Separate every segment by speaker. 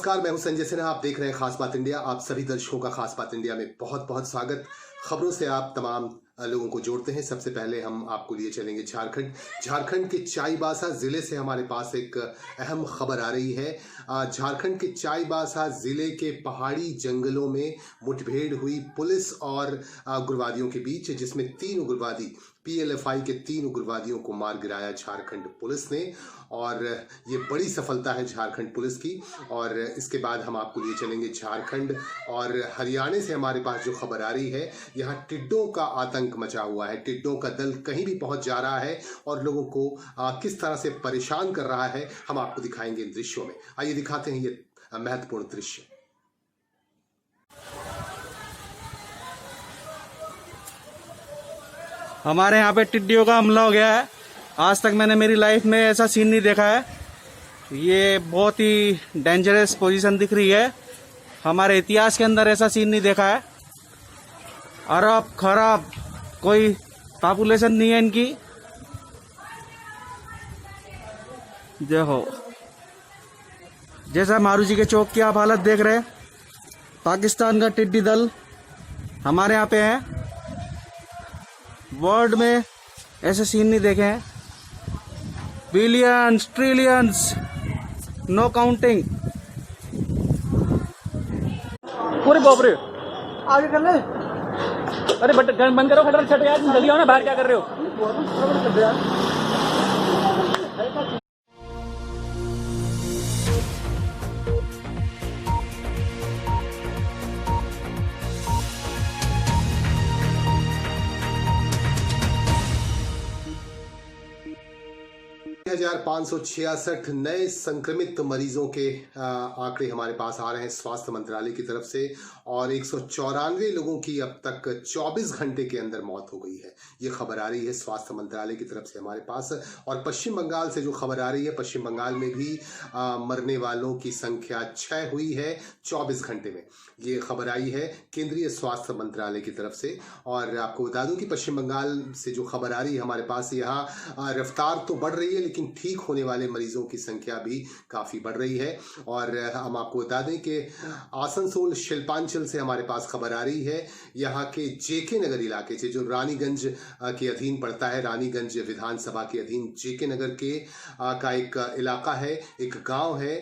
Speaker 1: नमस्कार, मैं हूं संजय सिन्हा। आप देख रहे हैं खास बात इंडिया। आप सभी दर्शकों का खास बात इंडिया में बहुत बहुत स्वागत। खबरों से आप तमाम लोगों को जोड़ते हैं। सबसे पहले हम आपको लिए चलेंगे झारखंड के चाईबासा जिले से हमारे पास एक अहम खबर आ रही है। झारखंड के चाईबासा जिले के पहाड़ी जंगलों में मुठभेड़ हुई पुलिस और उग्रवादियों के बीच, जिसमें 3 उग्रवादी PLFI के 3 उग्रवादियों को मार गिराया झारखंड पुलिस ने, और ये बड़ी सफलता है झारखंड पुलिस की। और इसके बाद हम आपको लिए चलेंगे झारखंड और हरियाणा से हमारे पास जो खबर आ रही है, यहाँ टिड्डों का आतंक मचा हुआ है। टिड्डों का दल कहीं भी पहुंच जा रहा है और लोगों को किस तरह से परेशान कर रहा है, हम आपको दिखाएंगे इन दृश्यों में। आइए दिखाते हैं ये महत्वपूर्ण दृश्य।
Speaker 2: हमारे यहाँ पे टिड्डियों का हमला हो गया है। आज तक मैंने मेरी लाइफ में ऐसा सीन नहीं देखा है। ये बहुत ही डेंजरस पोजीशन दिख रही है। हमारे इतिहास के अंदर ऐसा सीन नहीं देखा है। अरब खराब कोई पॉपुलेशन नहीं है इनकी। जय हो। जैसा मारू जी के चौक की आप हालत देख रहे हैं, पाकिस्तान का टिड्डी दल हमारे यहाँ पे है। वर्ल्ड में ऐसे सीन नहीं देखे हैं। Billions trillions, no counting.
Speaker 3: पूरे बाप रे, आगे कर ले। अरे बट बंद करो, खटर छट यार, जल्दी आओ ना, बाहर क्या कर रहे हो?
Speaker 1: 1566 नए संक्रमित मरीजों के आंकड़े हमारे पास आ रहे हैं स्वास्थ्य मंत्रालय की तरफ से, और 194 लोगों की अब तक 24 घंटे के अंदर मौत हो गई है। ये खबर आ रही है स्वास्थ्य मंत्रालय की तरफ से हमारे पास। और पश्चिम बंगाल से जो खबर आ रही है, पश्चिम बंगाल में भी मरने वालों की संख्या 6 हुई है 24 घंटे में। ये खबर आई है केंद्रीय स्वास्थ्य मंत्रालय की तरफ से। और आपको बता दूं कि पश्चिम बंगाल से जो खबर आ रही है हमारे पास, यहाँ रफ्तार तो बढ़ रही है लेकिन ठीक होने वाले मरीजों की संख्या भी काफी बढ़ रही है। और हम आपको बता दें कि आसनसोल शिल्पांचल से हमारे पास खबर आ रही है, यहाँ के JK नगर इलाके से, जो रानीगंज के अधीन पड़ता है, रानीगंज विधानसभा के अधीन JK नगर के का एक इलाका है, एक गांव है।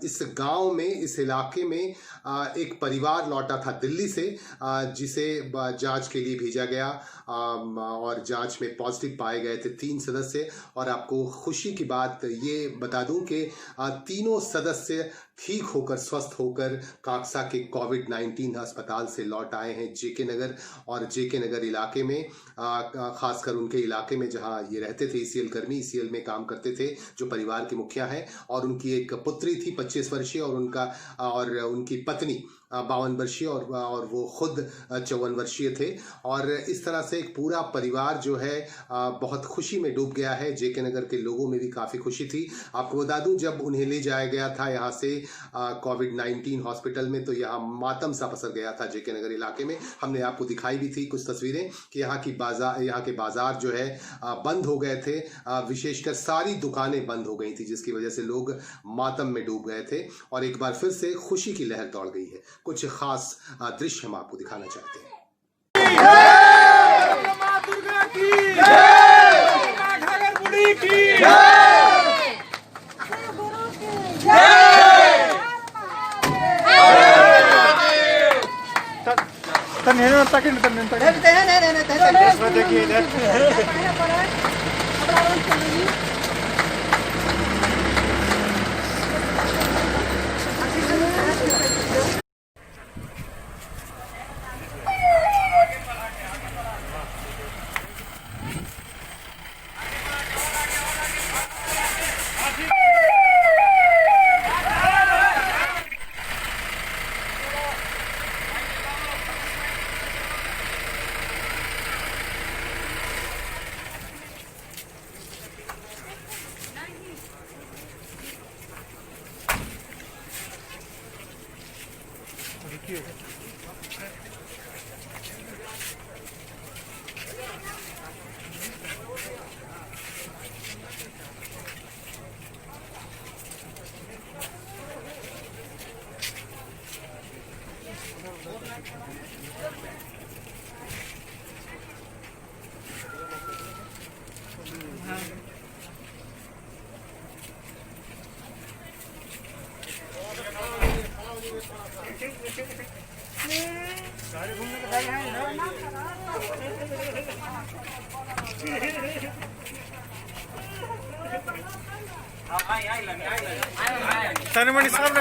Speaker 1: इस गांव में, इस इलाके में एक परिवार लौटा था दिल्ली से, जिसे जांच के लिए भेजा गया, और जांच में पॉजिटिव पाए गए थे 3 सदस्य। और आपको खुशी की बात ये बता दूं कि तीनों सदस्य ठीक होकर, स्वस्थ होकर काक्सा के कोविड-19 अस्पताल से लौट आए हैं JK नगर। और JK नगर इलाके में, खासकर उनके इलाके में जहां ये रहते थे, ECL कर्मी, ECL में काम करते थे, जो परिवार के मुखिया हैं, और उनकी एक पुत्री थी 25 वर्षीय, और उनकी पत्नी 52 वर्षीय, और वो खुद 54 वर्षीय थे। और इस तरह से एक पूरा परिवार जो है बहुत खुशी में डूब गया है। JK नगर के लोगों में भी काफ़ी खुशी थी। आपको बता दूं, जब उन्हें ले जाया गया था यहाँ से कोविड-19 हॉस्पिटल में, तो यहाँ मातम सा पसर गया था JK नगर इलाके में। हमने आपको दिखाई भी थी कुछ तस्वीरें कि यहाँ के बाजार जो है बंद हो गए थे। विशेषकर सारी दुकानें बंद हो गई थी, जिसकी वजह से लोग मातम में डूब गए थे। और एक बार फिर से खुशी की लहर दौड़ गई है। कुछ खास दृश्य हम आपको दिखाना चाहते हैं।
Speaker 4: तनमणि साहब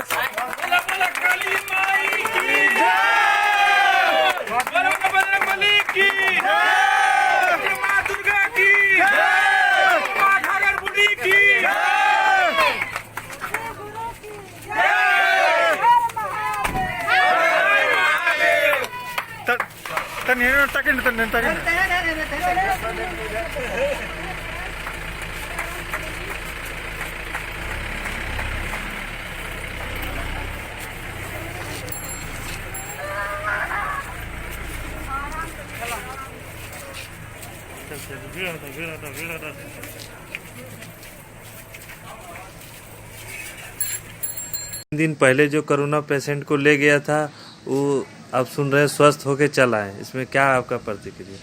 Speaker 5: दिन पहले जो कोरोना पेशेंट को ले गया था वो आप सुन रहे हैं स्वस्थ होके चला है, इसमें क्या आपका प्रतिक्रिया?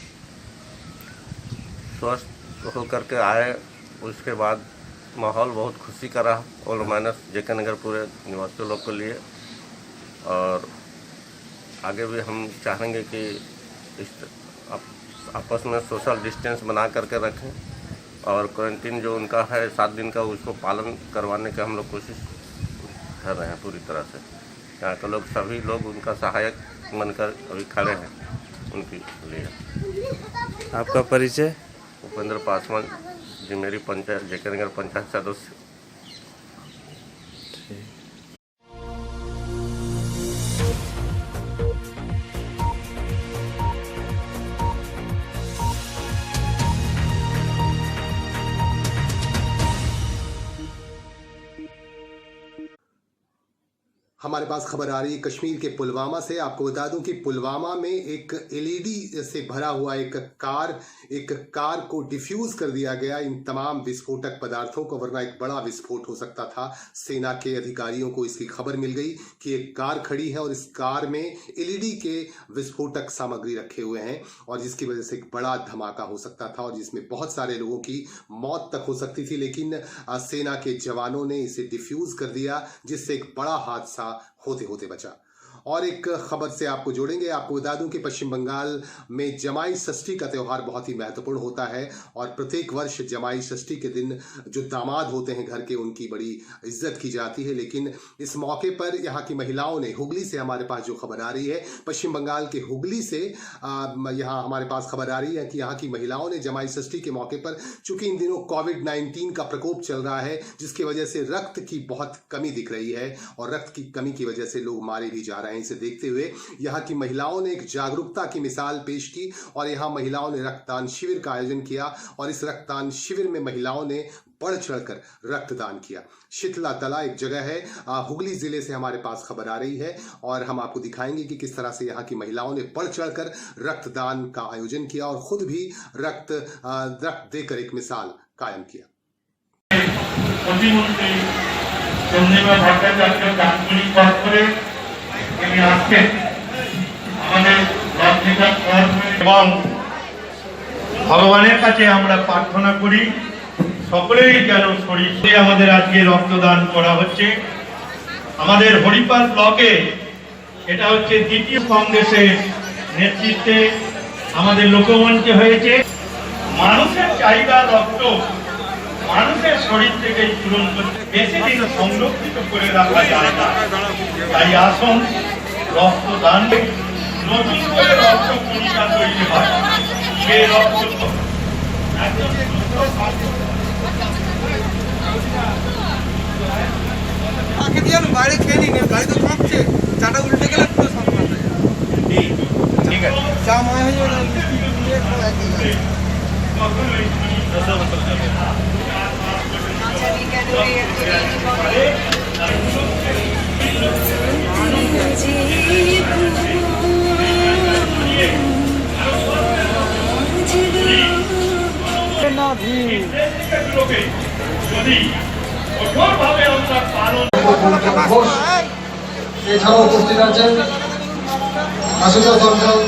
Speaker 6: स्वस्थ होकर के आए, उसके बाद माहौल बहुत खुशी का रहा और माइनस जेके नगर पूरे निवासियों लोग के लिए। और आगे भी हम चाहेंगे कि इस आपस में सोशल डिस्टेंस बना करके रखें और क्वारंटीन जो उनका है 7 दिन का, उसको पालन करवाने की हम लोग कोशिश कर रहे हैं पूरी तरह से। यहाँ के लोग सभी लोग उनका सहायक बनकर अभी खड़े हैं उनके लिए।
Speaker 5: आपका परिचय?
Speaker 6: उपेंद्र पासवान, जिमेरी पंचायत, जेके नगर पंचायत सदस्य।
Speaker 1: हमारे पास खबर आ रही है कश्मीर के पुलवामा से। आपको बता दूं कि पुलवामा में एक एलईडी से भरा हुआ एक कार को डिफ्यूज कर दिया गया इन तमाम विस्फोटक पदार्थों को, वरना एक बड़ा विस्फोट हो सकता था। सेना के अधिकारियों को इसकी खबर मिल गई कि एक कार खड़ी है और इस कार में एलईडी के विस्फोटक सामग्री रखे हुए हैं और जिसकी वजह से एक बड़ा धमाका हो सकता था और जिसमें बहुत सारे लोगों की मौत तक हो सकती थी। लेकिन सेना के जवानों ने इसे डिफ्यूज कर दिया, जिससे एक बड़ा हादसा होते होते बचा। और एक खबर से आपको जोड़ेंगे। आपको बता दूं कि पश्चिम बंगाल में जमाई षष्ठी का त्यौहार बहुत ही महत्वपूर्ण होता है और प्रत्येक वर्ष जमाई षष्ठी के दिन जो दामाद होते हैं घर के, उनकी बड़ी इज्जत की जाती है। लेकिन इस मौके पर यहाँ की महिलाओं ने, हुगली से हमारे पास जो खबर आ रही है, पश्चिम बंगाल के हुगली से यहाँ हमारे पास खबर आ रही है कि यहाँ की महिलाओं ने जमाई षष्ठी के मौके पर, चूंकि इन दिनों कोविड-19 का प्रकोप चल रहा है जिसकी वजह से रक्त की बहुत कमी दिख रही है और रक्त की कमी की वजह से लोग मारे भी जा रहे हैं। इसे देखते हुए यहाँ की महिलाओं ने एक जागरूकता की मिसाल पेश की और यहाँ महिलाओं ने रक्तदान शिविर का आयोजन किया और इस रक्तदान शिविर में महिलाओं ने बढ़ चढ़कर रक्तदान किया। शीतला तला एक जगह है, हुगली जिले से हमारे पास खबर आ रही है और हम आपको दिखाएंगे कि किस तरह से यहाँ की महिलाओं ने बढ़ चढ़कर रक्तदान का आयोजन किया और खुद भी रक्त देकर एक मिसाल कायम किया।
Speaker 7: ভগবানের কাছে আমরা প্রার্থনা করি সকলেই যেন শরীরে আমাদের আজকে রক্তদান করা হচ্ছে। আমাদের হরিপাল ব্লকে এটা হচ্ছে দ্বিতীয় কংগ্রেসের নেতৃত্বে আমাদের লোকমঞ্চে হয়েছে। মানুষের চাহিদা রক্ত মানুষের শরীর থেকেই পূরণ করতে বেশি দিন সংরক্ষিত করে রাখা যায় না। তাই আসুন রক্তদান, নতুন করে রক্ত কণিকা তৈরি হয়, সেই রক্ত
Speaker 8: বাইরে খেয়ে নিন, গাড়ি তো থাকছে, চাটা উল্টে গেলে পুরো সব মারা যায়। ঠিক আছে, চা মনে হয়ে যাবে।
Speaker 9: এছাড়াও উপস্থিত আছেন
Speaker 8: আশুতোষ অঞ্চল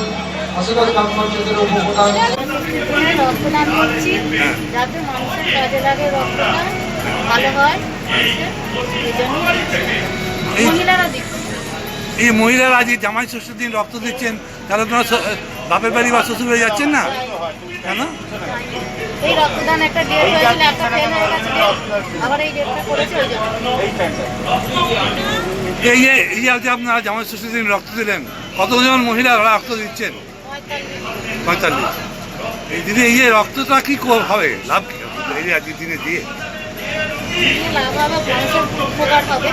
Speaker 8: আশুতোষ গ্রাম পঞ্চায়েতের উপপ্রধান।
Speaker 4: রক্তদান করছি যাতে মানুষের কাজে লাগে, রক্তদান ভালো হয় এই জন্যই মহিলারা দিচ্ছে।
Speaker 9: এই মহিলারা আজ জামাই ষষ্ঠীর দিন রক্ত দিচ্ছেন, তাহলে আপনারা বাপের বাড়ি বা শ্বশুর বাড়ি যাচ্ছেন না কেন?
Speaker 4: এই রক্তদান একটা ডেট হয়েছিল, একটা ফেল হয়ে গেছে, আবার এই ডেটটা করেছে ওই জন্য।
Speaker 9: এই যে আপনারা জামাই ষষ্ঠীর দিন রক্ত দিলেন, কতজন মহিলা রক্ত দিচ্ছেন? 45। এই দিনে এই যে রক্তটা কি হবে, লাভ কি হবে এই যে আজকের দিনে দিয়ে?
Speaker 4: লাভ হবে, মানুষের উপকার হবে,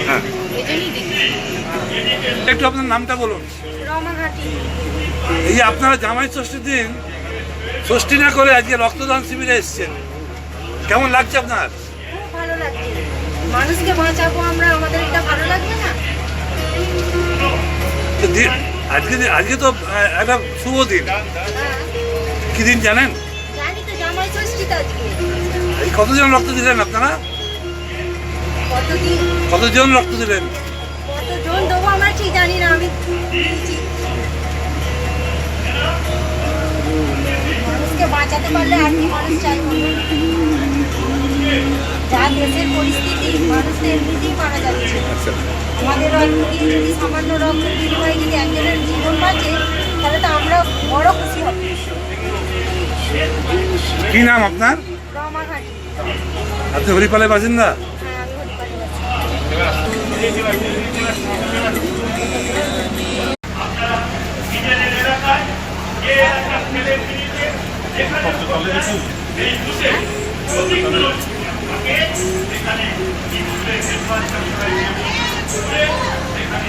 Speaker 9: হ্যাঁ,
Speaker 4: এই জন্যই দিচ্ছি।
Speaker 9: একটু আপনার নামটা বলুন।
Speaker 4: রমাঘাটি।
Speaker 9: এই যে আপনারা জামাই ষষ্ঠীর দিন ষষ্ঠী না করে আজকে রক্তদান শিবিরে এসেছেন, কেমন লাগছে আপনার?
Speaker 4: খুব ভালো লাগছে, মানুষকে বাঁচাবো আমরা, আমাদের এটা ভালো লাগবে না?
Speaker 9: আজকে তো একটা শুভ দিন, কি দিন জানেন?
Speaker 4: জানি তো, জামাই ষষ্ঠী তো আজকে।
Speaker 9: এই কতজন রক্ত দিলেন আপনারা? কতজন রক্ত দিলেন?
Speaker 4: কতজন দেবো আমরা ঠিক জানি না, আমি দিচ্ছি। মানুষকে বাঁচাতে পারলে আর কি মানুষ চাইব? যা দেশের পরিস্থিতি, মানুষ তো এমনিতেই মারা যাচ্ছে। আমাদের রক্ত দিয়ে যদি সামান্য রক্ত বিনিময়ে যদি একজনের জীবন বাঁচে, তাহলে তো আমরা বড় খুশি হব।
Speaker 9: কি নাম আপনার?
Speaker 4: রমাঘাটি।
Speaker 9: আপনি হরিপালের বাসিন্দা?
Speaker 4: হ্যাঁ, আমি হরিপালের বাসিন্দা।
Speaker 7: নিজেদের এলাকায় যে একটা ছেলে ফিরিতে যেখানে এই বুথে প্রতিগুলো থাকে, সেখানে এই বুথে নির্বাচন করে সেখানে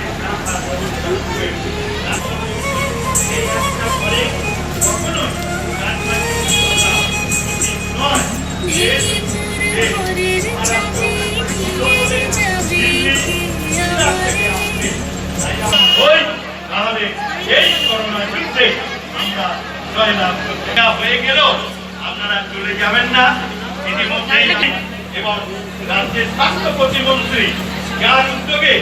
Speaker 7: ওই তাহলে এই করোনার বিরুদ্ধে আমরা জয়লাভ করতে হয়ে গেল। আপনারা চলে যাবেন না, ইতিমধ্যেই এবং রাজ্যের স্বাস্থ্য প্রতিমন্ত্রী যার উদ্যোগে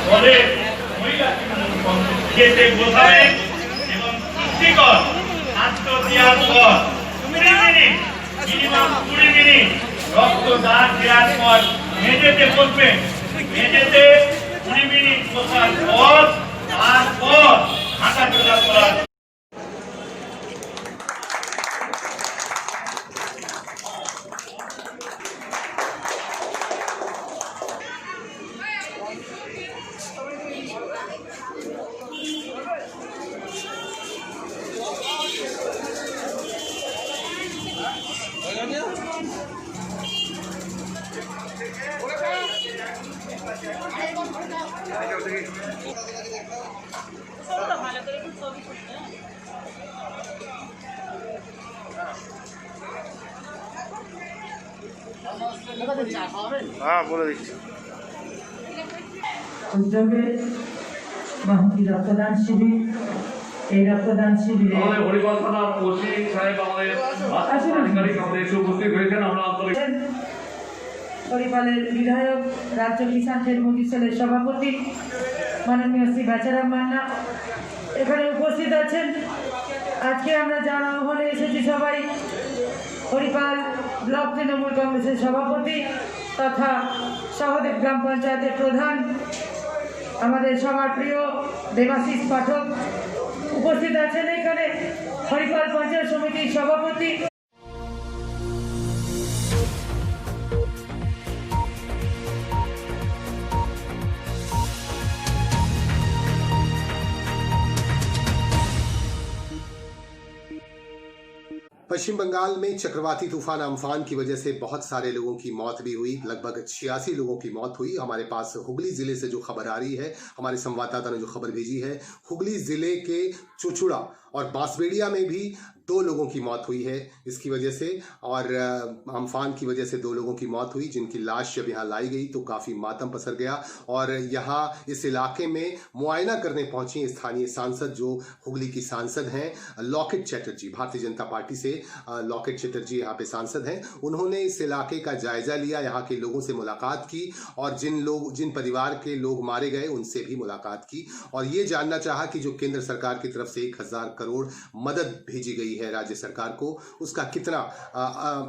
Speaker 7: বলে মহিলা যেতে বোঝাবে এবং পুষ্টিকর খাদ্য দেওয়ার পর 20 মিনিট, মিনিমাম 20 মিনিট রক্তদান দেওয়ার পর মেঝেতে বসবেন। মেঝেতে 20 মিনিট বসার পর তারপর হাঁটাচলা করার।
Speaker 9: হ্যাঁ, বলে দিচ্ছি।
Speaker 10: উদ্যোগে বাহুতি রক্তদান শিবির, এই রক্তদান শিবিরে
Speaker 11: হরিপাল থানার ওসি সাহেব আমাদের আধিকারিক আমাদের এসে উপস্থিত হয়েছেন। আমরা আন্তরিক
Speaker 10: হরিপালের বিধায়ক, রাজ্য কিষাণ ট্রেড মুভি সেলের সভাপতি মাননীয় শ্রী বেচারাম মান্না এখানে উপস্থিত আছেন। আজকে আমরা যার আহ্বানে এসেছি সবাই, হরিপাল ব্লক তৃণমূল কংগ্রেসের সভাপতি তথা সহদেব গ্রাম পঞ্চায়েতের প্রধান আমাদের সবার প্রিয় দেবাশিস পাঠক উপস্থিত আছেন। এখানে হরিপাল পঞ্চায়েত সমিতির সভাপতি
Speaker 1: पश्चिम बंगाल में चक्रवाती तूफान अम्फान की वजह से बहुत सारे लोगों की मौत भी हुई। लगभग 86 लोगों की मौत हुई। हमारे पास हुगली जिले से जो खबर आ रही है, हमारे संवाददाता ने जो खबर भेजी है, हुगली जिले के चुचुड़ा और बांसबेड़िया में भी 2 लोगों की मौत हुई है इसकी वजह से, और अम्फान की वजह से 2 लोगों की मौत हुई, जिनकी लाश जब यहाँ लाई गई तो काफ़ी मातम पसर गया। और यहाँ इस इलाके में मुआयना करने पहुंची स्थानीय सांसद, जो हुगली की सांसद हैं लॉकेट चैटर्जी, भारतीय जनता पार्टी से लॉकेट चैटर्जी यहाँ पे सांसद हैं। उन्होंने इस इलाके का जायजा लिया, यहाँ के लोगों से मुलाकात की और जिन परिवार के लोग मारे गए उनसे भी मुलाकात की, और ये जानना चाहा कि जो केंद्र सरकार की तरफ से 1000 करोड़ मदद भेजी गई है राज्य सरकार को, उसका कितना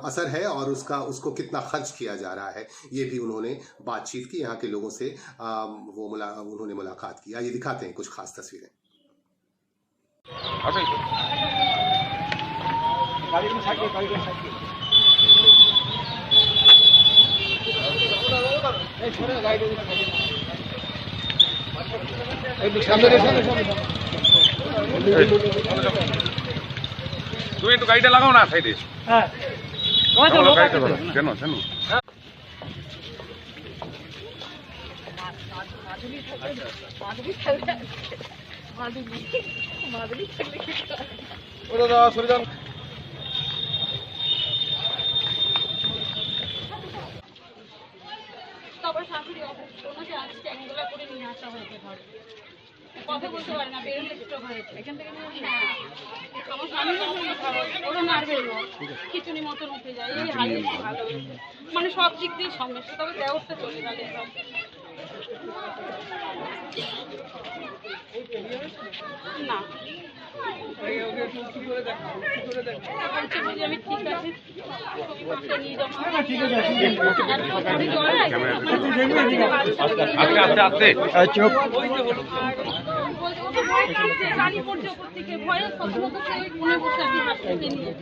Speaker 1: असर है और उसको कितना खर्च किया जा रहा है, ये भी उन्होंने बातचीत की। यहाँ के लोगों से उन्होंने मुलाकात की। आइए दिखाते हैं कुछ खास तस्वीरें।
Speaker 9: তুমি একটু গাড়িটা লাগাও না সাইডে। হ্যাঁ কেন ওটা দাও সরে যান।
Speaker 12: তারপর শাশুড়ি ওনাকে আজকে অ্যাঙ্গুলা করে নিয়ে আসা হয়েছে ঘরে, কথা বলতে পারে না, বেরোলে স্ট্রোক হয়েছে। এখান থেকে নিয়ে আমার স্বামীরও শরীর খারাপ, ওরও নার্ভের রোগ, খিচুড়ি মতন উঠে যায়, এই হালে ভালো হয়েছে, মানে সব দিক দিয়ে সমস্যা। তবে দেওয়ারটা চলে গেলে সব না আমি ঠিক আছে নিয়ে যাবো। গাড়ি পড়ছে ওপর থেকে, ভয়ে প্রথমত সে কোণে বসে দিয়ে হাসপাতালে নিয়ে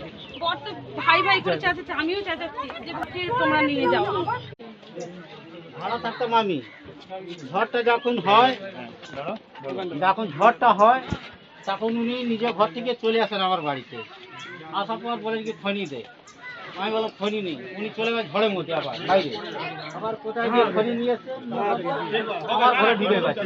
Speaker 12: বর তো ভাই ভাই করে চেঁচাচ্ছে, আমিও চেঁচাচ্ছি যে তোমরা নিয়ে যাও।
Speaker 2: ভাড়া থাকতাম আমি, ঝড়টা যখন ঝড়টা হয় তখন উনি নিজের ঘর থেকে চলে আসেন আমার বাড়িতে। আসার পর বলেন কি খনি দে, আমি বললাম খনি নেই, উনি চলে গেছে ঝড়ের মধ্যে আবার বাইরে, আবার কোথায় গিয়ে খনি নিয়ে এসে আমার ঘরে ঢুকে গেছে।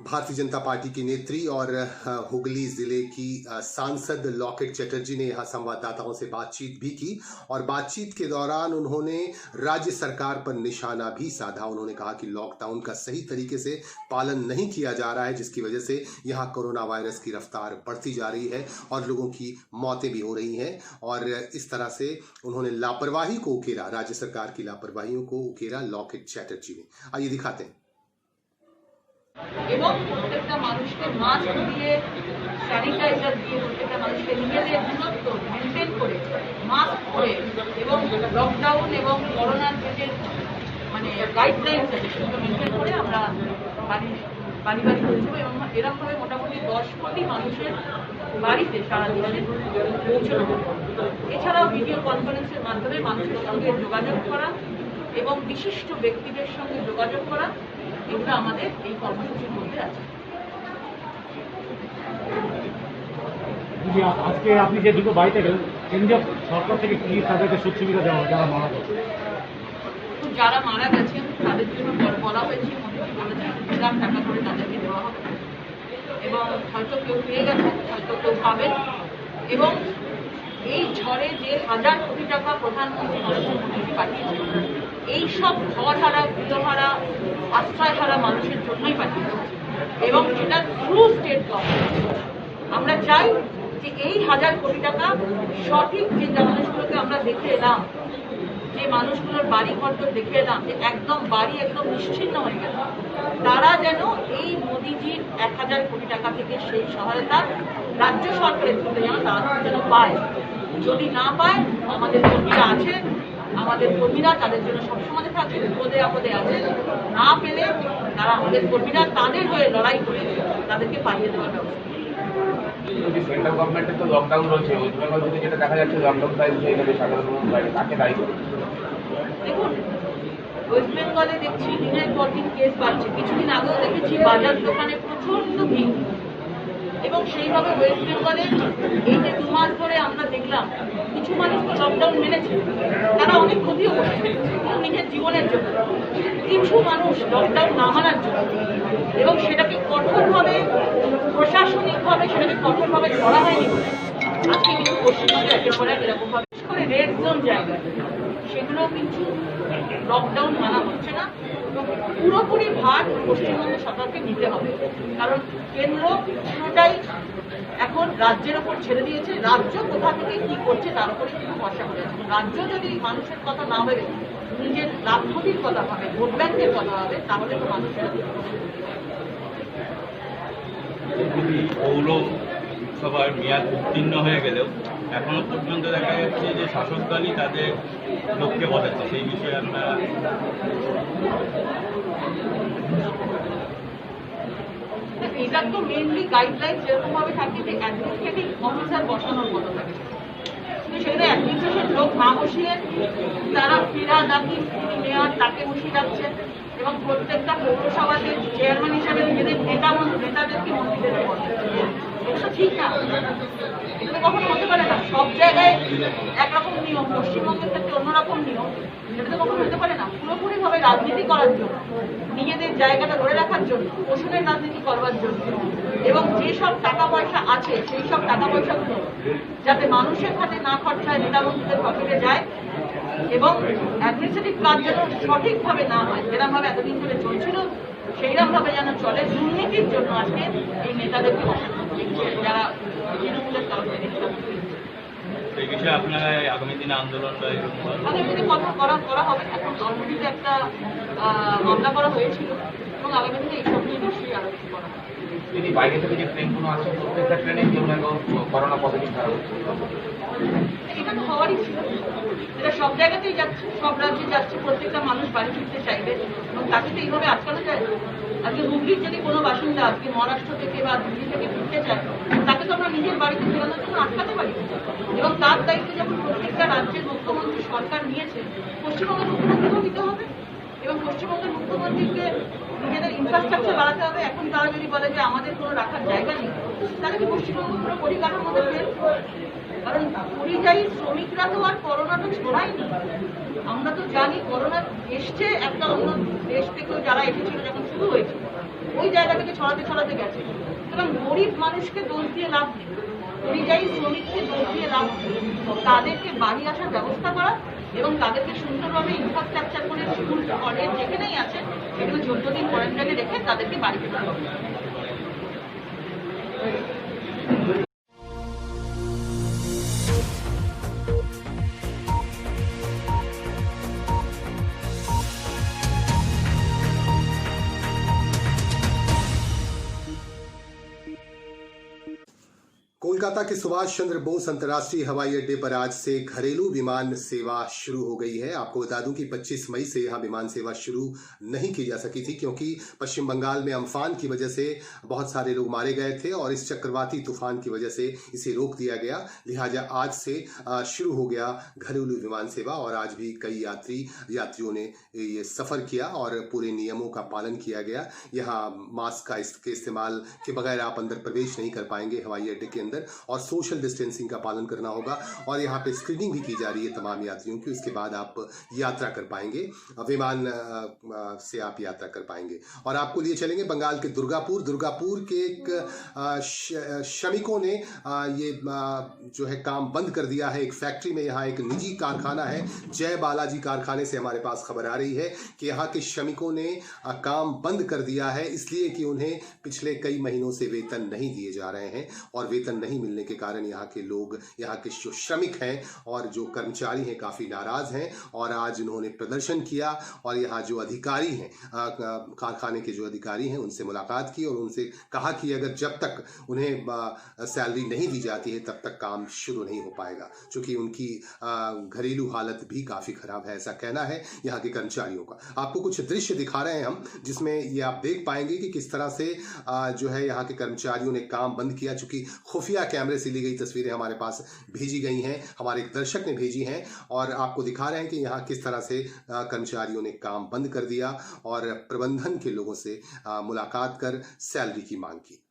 Speaker 1: भारतीय जनता पार्टी की नेत्री और हुगली जिले की सांसद लॉकेट चैटर्जी ने यहां संवाददाताओं से बातचीत भी की, और बातचीत के दौरान उन्होंने राज्य सरकार पर निशाना भी साधा। उन्होंने कहा कि लॉकडाउन का सही तरीके से पालन नहीं किया जा रहा है, जिसकी वजह से यहां कोरोना वायरस की रफ्तार बढ़ती जा रही है और लोगों की मौतें भी हो रही हैं। और इस तरह से उन्होंने लापरवाही को उकेरा, राज्य सरकार की लापरवाहियों को उकेरा लॉकेट चैटर्जी ने। आइए दिखाते हैं।
Speaker 12: এবং প্রত্যেকটা মানুষকে মাস্ক দিয়ে, স্যানিটাইজার দিয়ে, প্রত্যেকটা মানুষকে নিজেদের দূরত্ব মেনটেন করে মাস্ক পরে এবং লকডাউন এবং করোনার যে মানে গাইডলাইন্স আছে সেগুলো মেনটেন করে আমরা বাড়ি বাড়ি পৌঁছবো। এবং এরকমভাবে মোটামুটি 10 কোটি মানুষের বাড়িতে সারা দেশে পৌঁছানো হবে। এছাড়াও ভিডিও কনফারেন্সের মাধ্যমে মানুষের সঙ্গে যোগাযোগ করা এবং বিশিষ্ট ব্যক্তিদের সঙ্গে যোগাযোগ করা, এগুলো আমাদের এই কর্মসূচির মধ্যে আছে।
Speaker 3: আজকে আপনি যে দুটো বাড়িতে গেলেন, কেন্দ্রীয় সরকার থেকে কি তাদেরকে সুযোগ সুবিধা দেওয়া হয় যারা মারা গেছে?
Speaker 12: যারা মারা গেছেন তাদের জন্য বলা হয়েছে, লাখ টাকা করে তাদেরকে দেওয়া হবে এবং হয়তো কেউ পেয়ে গেছেন, হয়তো কেউ পাবেন। এবং এই ঝড়ে যে 1000 কোটি টাকা প্রধানমন্ত্রী নরেন্দ্র মোদী পাঠিয়েছেন, এই সব ঘরহারা, গৃহহারা, আশ্রয়হারা মানুষের জন্যই পাঠিয়েছে এবং সেটা থ্রু স্টেট গভর্নমেন্ট। আমরা চাই যে এই 1000 কোটি টাকা সঠিক যে মানুষগুলোকে আমরা দেখে এলাম, যে মানুষগুলোর বাড়ি ঘর দেখে এলাম যে একদম বাড়ি একদম নিশ্চিহ্ন হয়ে গেল, তারা যেন এই মোদিজির 1000 কোটি টাকা থেকে সেই সহায়তা রাজ্য সরকারের থেকে যেন পায়। যদি না পায়, আমাদের কর্মীরা আছে, আমাদের কর্মীরা তাদের জন্য সবসময় থাকবে, বিপদে আপদে আছে। না পেলে তারা আমাদের কর্মীরা তাদের হয়ে লড়াই করে তাদেরকে পাইয়ে দেওয়ার ব্যবস্থা।
Speaker 13: সেন্ট্রাল গভর্নমেন্টের তো লকডাউন রয়েছে, ওয়েস্ট বেঙ্গল থেকে যেটা দেখা যাচ্ছে লকডাউন দায়ী হয়ে যাবে সাধারণ বাইরে, তাকে দায়ী করবে।
Speaker 12: দেখুন, ওয়েস্ট বেঙ্গলে দেখছি দিনের পর দিন কেস বাড়ছে। কিছুদিন আগেও দেখেছি বাজার দোকানে প্রচন্ড ভিড়, এবং সেইভাবে ওয়েস্ট বেঙ্গলে এই যে 2 মাস ধরে আমরা দেখলাম কিছু মানুষ তো লকডাউন মেনেছে, তারা অনেক ক্ষতিও করেছে নিজের জীবনের জন্য, কিছু মানুষ লকডাউন না মানার জন্য, এবং সেটাকে কঠোরভাবে প্রশাসনিকভাবে সেটাকে কঠোরভাবে করা হয়নি বলে আজকে কিন্তু পশ্চিমবঙ্গে একের পর এক এরকমভাবে করে রেড জোন জায়গা সেগুলো কিন্তু লকডাউন মানা হচ্ছে না এবং পুরোপুরি ভার পশ্চিমবঙ্গ সরকারকে নিতে হবে, কারণ কেন্দ্র পুরোটাই এখন রাজ্যের ওপর ছেড়ে দিয়েছে। রাজ্য কোথা থেকে কি করছে তার উপরে কিন্তু ভরসা করে আছে। রাজ্য যদি মানুষের কথা না ভেবে নিজের লাভ ক্ষতির কথা ভাবে, ভোট ব্যাংকের কথা ভাবে, তাহলে তো মানুষের
Speaker 14: পৌরসভার মেয়াদ উত্তীর্ণ হয়ে গেলেও এখনো পর্যন্ত দেখা যাচ্ছে যে শাসক দলই তাদের লোককে বসাচ্ছে। সেই বিষয়ে আপনারা
Speaker 12: এটা তো মেনলি গাইডলাইন যেরকম ভাবে থাকে যে অ্যাডমিনিস্ট্রেটিভ অফিসার বসানোর মতো থাকে, কিন্তু সেখানে অ্যাডমিনিস্ট্রেশন লোক না বসিয়ে তারা ফিরাদ আকিম তিনি মেয়র তাকে বসিয়ে রাখছেন এবং প্রত্যেকটা পৌরসভাতে চেয়ারম্যান হিসাবে নিজেদের নেতাদেরকে মন্ত্রীদের বলে। এটা ঠিক না, এটা কখনো হতে পারে না। সব জায়গায় একরকম নিয়ম, পশ্চিমবঙ্গের ক্ষেত্রে অন্যরকম নিয়ম, এটা তো কখনো হতে পারে না। পুরোপুরি ভাবে রাজনীতি করার জন্য, নিজেদের জায়গাটা ধরে রাখার জন্য, ওষুধের রাজনীতি করবার জন্য, এবং যেসব টাকা পয়সা আছে সেই সব টাকা পয়সাগুলো যাতে মানুষের হাতে না খরচায় নেতামন্ত্রীদের পকেটে যায় এবং অ্যাডমিনিস্ট্রেটিভ কাজ যেন সঠিকভাবে না হয়, যেরকম ভাবে এতদিন ধরে চলছিল সেইরকম ভাবে যেন চলে। দুর্নীতির জন্য আজকে এই নেতাদেরকে বসানো যারা তৃণমূলের তরফে
Speaker 14: এই বিষয়ে আপনারা আগামী দিনে আন্দোলন
Speaker 12: আগামী দিনে কথা করা হবে। এখন অলরেডি একটা মামলা করা হয়েছিল এবং আগামী দিনে এইসব নিয়ে নিশ্চয়ই আরো কিছু করা হবে।
Speaker 13: যদি বাইরে থেকে যে ট্রেনগুলো আছে প্রত্যেকটা ট্রেনে কেউ না কেউ করোনা পজিটিভ ধরা হচ্ছে,
Speaker 12: এটা তো হওয়ারই ছিল। এটা সব জায়গাতেই যাচ্ছে, সব রাজ্যে যাচ্ছে, প্রত্যেকটা মানুষ বাড়ি ফিরতে চাইবে এবং তাকে তো এইভাবে আটকানো যায়। আজকে হুগলির যদি কোনো বাসিন্দা আজকে মহারাষ্ট্র থেকে বা দিল্লি থেকে ফিরতে চায়, তাকে তো আমরা নিজের বাড়িতে ফেরানোর জন্য আটকাতে পারি এবং তার দায়িত্ব যখন প্রত্যেকটা রাজ্যের মুখ্যমন্ত্রী সরকার নিয়েছে, পশ্চিমবঙ্গের মুখ্যমন্ত্রীকেও দিতে হবে এবং পশ্চিমবঙ্গের মুখ্যমন্ত্রীকে নিজেদের ইনফ্রাস্ট্রাকচার বাড়াতে হবে। এখন তারা যদি বলে যে আমাদের কোনো রাখার জায়গা নেই, তাহলে কি পশ্চিমবঙ্গ পুরো পরিকাঠামোর মধ্যে ফেল? কারণ পরিযায়ী শ্রমিকরা তো আর করোনাটা ছড়ায়নি। আমরা তো জানি করোনা এসছে একটা অন্য দেশ থেকেও, যারা এসেছিল যখন শুরু হয়েছিল ওই জায়গা থেকে ছড়াতে গেছে। সুতরাং গরিব মানুষকে দোষ দিয়ে লাভ নেই, পরিযায়ী শ্রমিককে দোষ দিয়ে লাভ নেই। তাদেরকে বাড়ি আসার ব্যবস্থা করা এবং তাদেরকে সুন্দরভাবে ইনফ্রাস্ট্রাকচার করে স্কুল কলেজ যেখানেই আছে সেখানে 14 দিন কোয়ারেন্টাইনে রেখে তাদেরকে বাড়ি ফেরত হবে।
Speaker 1: कोलकाता के सुभाष चंद्र बोस अंतर्राष्ट्रीय हवाई अड्डे पर आज से घरेलू विमान सेवा शुरू हो गई है। आपको बता दूं कि 25 मई से यहां विमान सेवा शुरू नहीं की जा सकी थी क्योंकि पश्चिम बंगाल में अम्फान की वजह से बहुत सारे लोग मारे गए थे और इस चक्रवाती तूफान की वजह से इसे रोक दिया गया। लिहाजा आज से शुरू हो गया घरेलू विमान सेवा और आज भी कई यात्रियों ने ये सफर किया और पूरे नियमों का पालन किया गया। यहाँ मास्क का इस्तेमाल के बगैर आप अंदर प्रवेश नहीं कर पाएंगे हवाई अड्डे के अंदर और सोशल डिस्टेंसिंग का पालन करना होगा और यहाँ पे स्क्रीनिंग भी की जा रही है तमाम यात्रियों की। उसके बाद आप यात्रा कर पाएंगे, विमान से आप यात्रा कर पाएंगे और आपको लिए चलेंगे बंगाल के दुर्गापुर के एक श्रमिकों ने ये जो है काम बंद कर दिया है। एक फैक्ट्री में यहाँ एक निजी कारखाना है, जय बालाजी कारखाने से हमारे पास खबर आ रही है कि यहाँ के श्रमिकों ने काम बंद कर दिया है इसलिए कि उन्हें पिछले कई महीनों से वेतन नहीं दिए जा रहे हैं और वेतन नहीं मिलने के कारण यहाँ के लोग, यहाँ के जो श्रमिक हैं और जो कर्मचारी हैं काफ़ी नाराज़ हैं और आज उन्होंने प्रदर्शन किया और यहाँ जो अधिकारी हैं, कारखाने के जो अधिकारी हैं उनसे मुलाकात की और उनसे कहा कि अगर जब तक उन्हें सैलरी नहीं दी जाती है तब तक काम शुरू नहीं हो पाएगा, क्योंकि उनकी घरेलू हालत भी काफ़ी ख़राब है, ऐसा कहना है यहाँ के कर्मचारियों का। आपको कुछ दृश्य दिखा रहे हैं हम जिसमें ये आप देख पाएंगे कि किस तरह से जो है यहाँ के कर्मचारियों ने काम बंद किया। चूँकि खुफिया कैमरे से ली गई तस्वीरें हमारे पास भेजी गई हैं, हमारे एक दर्शक ने भेजी हैं और आपको दिखा रहे हैं कि यहाँ किस तरह से कर्मचारियों ने काम बंद कर दिया और प्रबंधन के लोगों से मुलाकात कर सैलरी की मांग की।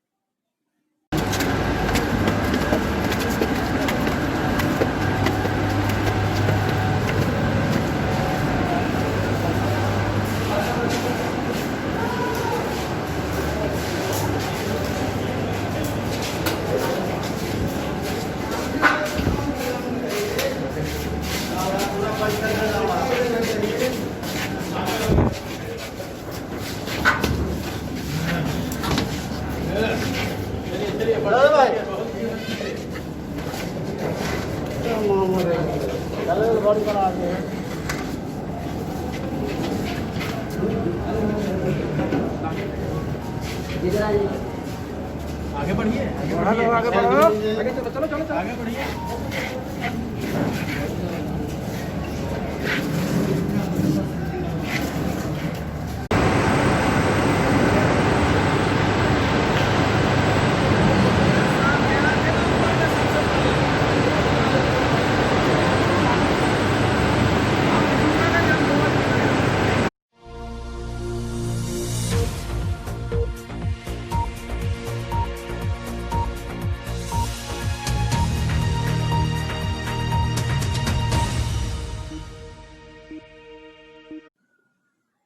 Speaker 3: आगे बढ़िए, आगे बढ़िए, आगे बढ़ो, आगे चलो, चलो, चलो, आगे बढ़िए।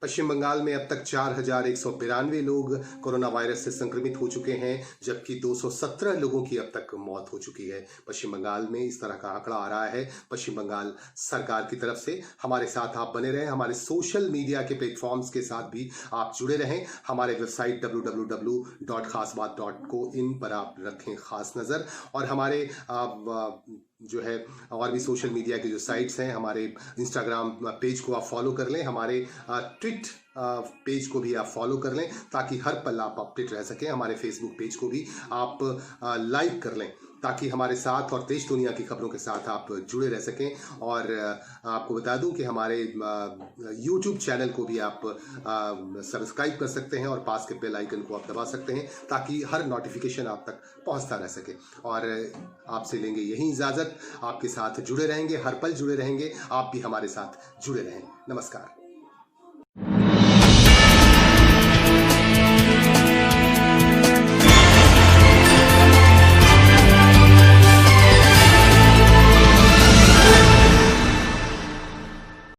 Speaker 1: पश्चिम बंगाल में अब तक 4,192 लोग कोरोना वायरस से संक्रमित हो चुके हैं, जबकि 217 लोगों की अब तक मौत हो चुकी है। पश्चिम बंगाल में इस तरह का आंकड़ा आ रहा है पश्चिम बंगाल सरकार की तरफ से। हमारे साथ आप बने रहें, हमारे सोशल मीडिया के प्लेटफॉर्म्स के साथ भी आप जुड़े रहें। हमारे वेबसाइट www.खासबात.co.in पर आप रखें खास नज़र, और हमारे जो है और भी सोशल मीडिया की जो साइट्स हैं, हमारे इंस्टाग्राम पेज को आप फॉलो कर लें, हमारे ट्विट पेज को भी आप फॉलो कर लें, ताकि हर पल आप अपडेट रह सकें। हमारे फेसबुक पेज को भी आप लाइक कर लें, ताकि हमारे साथ और देश दुनिया की खबरों के साथ आप जुड़े रह सकें। और आपको बता दूं कि हमारे YouTube चैनल को भी आप सब्सक्राइब कर सकते हैं और पास के बेल आइकन को आप दबा सकते हैं, ताकि हर नोटिफिकेशन आप तक पहुंचता रह सके। और आपसे लेंगे यही इजाज़त, आपके साथ जुड़े रहेंगे, हर पल जुड़े रहेंगे, आप भी हमारे साथ जुड़े रहें। नमस्कार।